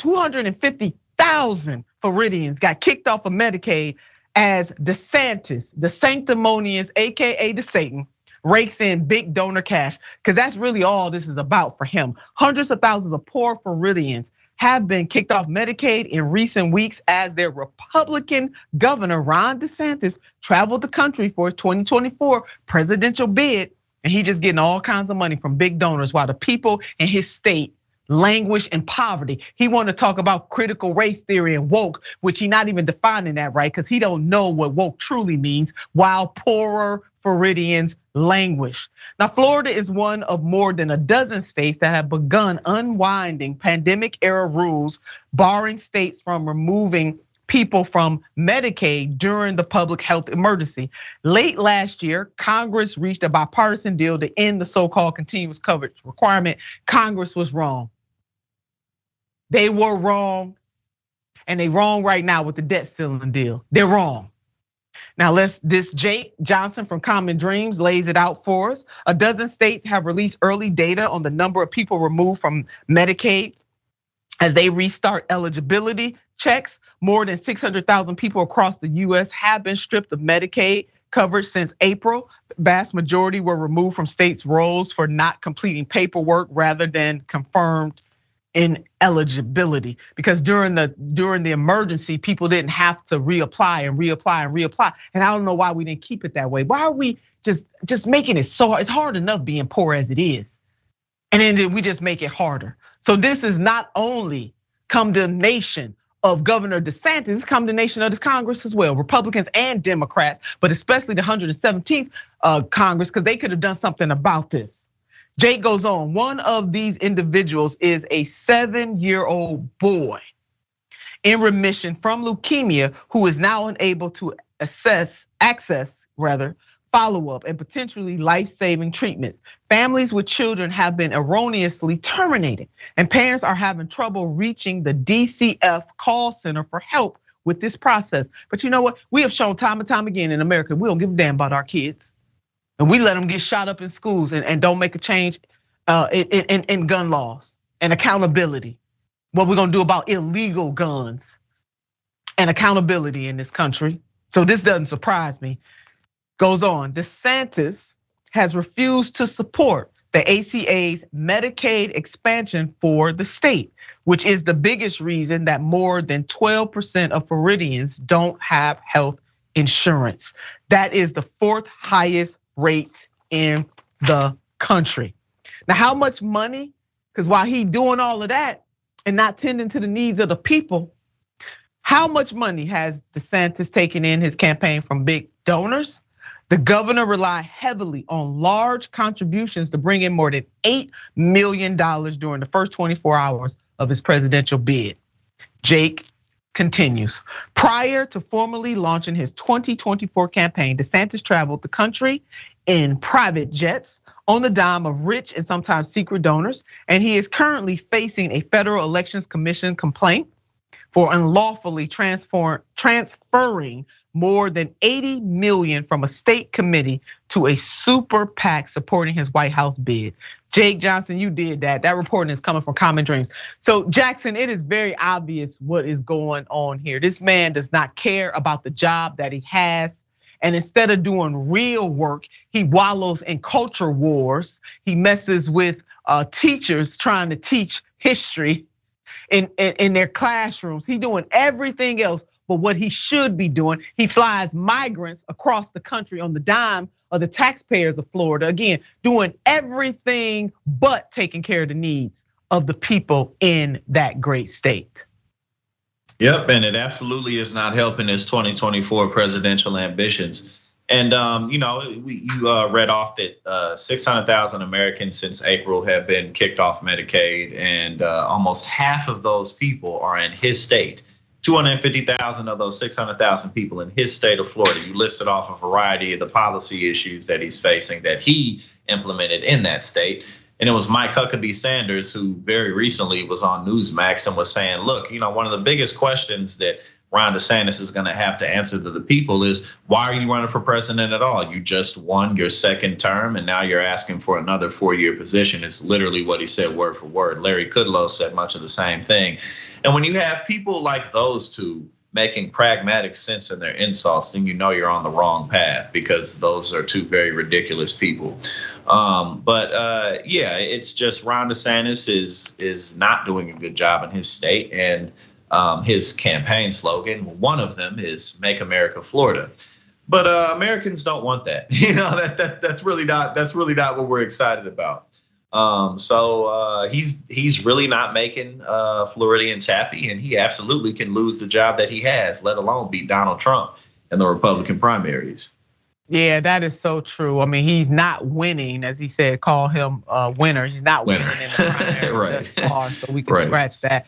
250,000 Floridians got kicked off of Medicaid as DeSantis, the sanctimonious, AKA DeSatan, rakes in big donor cash, because that's really all this is about for him. Hundreds of thousands of poor Floridians have been kicked off Medicaid in recent weeks as their Republican Governor Ron DeSantis traveled the country for his 2024 presidential bid, and he just getting all kinds of money from big donors while the people in his state languish in poverty. He wanted to talk about critical race theory and woke, which he not even defining that right, because he don't know what woke truly means, while poorer Floridians languish. Now, Florida is one of more than a dozen states that have begun unwinding pandemic era rules, barring states from removing people from Medicaid during the public health emergency. Late last year, Congress reached a bipartisan deal to end the so-called continuous coverage requirement. Congress was wrong. They were wrong, and they wrong right now with the debt ceiling deal. They're wrong. Now this Jake Johnson from Common Dreams lays it out for us. A dozen states have released early data on the number of people removed from Medicaid as they restart eligibility checks. More than 600,000 people across the US have been stripped of Medicaid coverage since April. The vast majority were removed from states' rolls for not completing paperwork rather than confirmed ineligibility, because during the emergency, people didn't have to reapply. And I don't know why we didn't keep it that way. Why are we just making it so hard? It's hard enough being poor as it is, and then we just make it harder. So this is not only condemnation of Governor DeSantis, it's condemnation of this Congress as well, Republicans and Democrats, but especially the 117th Congress, because they could have done something about this. Jake goes on, one of these individuals is a 7-year-old boy in remission from leukemia who is now unable to access follow-up and potentially life-saving treatments. Families with children have been erroneously terminated, and parents are having trouble reaching the DCF call center for help with this process. But you know what? We have shown time and time again in America, we don't give a damn about our kids. And we let them get shot up in schools and don't make a change in gun laws and accountability. What we're gonna do about illegal guns and accountability in this country. So this doesn't surprise me. Goes on, DeSantis has refused to support the ACA's Medicaid expansion for the state, which is the biggest reason that more than 12% of Floridians don't have health insurance. That is the 4th highest rate in the country. Now, how much money? Because while he doing all of that and not tending to the needs of the people, how much money has DeSantis taken in his campaign from big donors? The governor relied heavily on large contributions to bring in more than $8 million during the first 24 hours of his presidential bid. Jake continues. Prior to formally launching his 2024 campaign, DeSantis traveled the country in private jets on the dime of rich and sometimes secret donors, and he is currently facing a Federal Elections Commission complaint for unlawfully transferring more than 80 million from a state committee to a super PAC supporting his White House bid. Jake Johnson, you did that. That reporting is coming from Common Dreams. So Jackson, it is very obvious what is going on here. This man does not care about the job that he has. And instead of doing real work, he wallows in culture wars. He messes with teachers trying to teach history in their classrooms. He's doing everything else but what he should be doing. He flies migrants across the country on the dime of the taxpayers of Florida. Again, doing everything but taking care of the needs of the people in that great state. Yep, and it absolutely is not helping his 2024 presidential ambitions. And you read off that 600,000 Americans since April have been kicked off Medicaid, and almost half of those people are in his state. 250,000 of those 600,000 people in his state of Florida. You listed off a variety of the policy issues that he's facing that he implemented in that state. And it was Mike Huckabee Sanders who very recently was on Newsmax and was saying, look, one of the biggest questions that Ron DeSantis is going to have to answer to the people is, why are you running for president at all? You just won your second term and now you're asking for another 4-year position. It's literally what he said word for word. Larry Kudlow said much of the same thing. And when you have people like those two making pragmatic sense in their insults, then you know you're on the wrong path, because those are two very ridiculous people. Yeah, it's just Ron DeSantis is not doing a good job in his state, and his campaign slogan, one of them is "Make America Florida." But Americans don't want that. That's really not what we're excited about. He's really not making Floridians happy, and he absolutely can lose the job that he has, let alone beat Donald Trump in the Republican primaries. Yeah, that is so true. I mean, he's not winning, as he said, call him a winner. He's not winning in the primary thus far, so we can scratch that.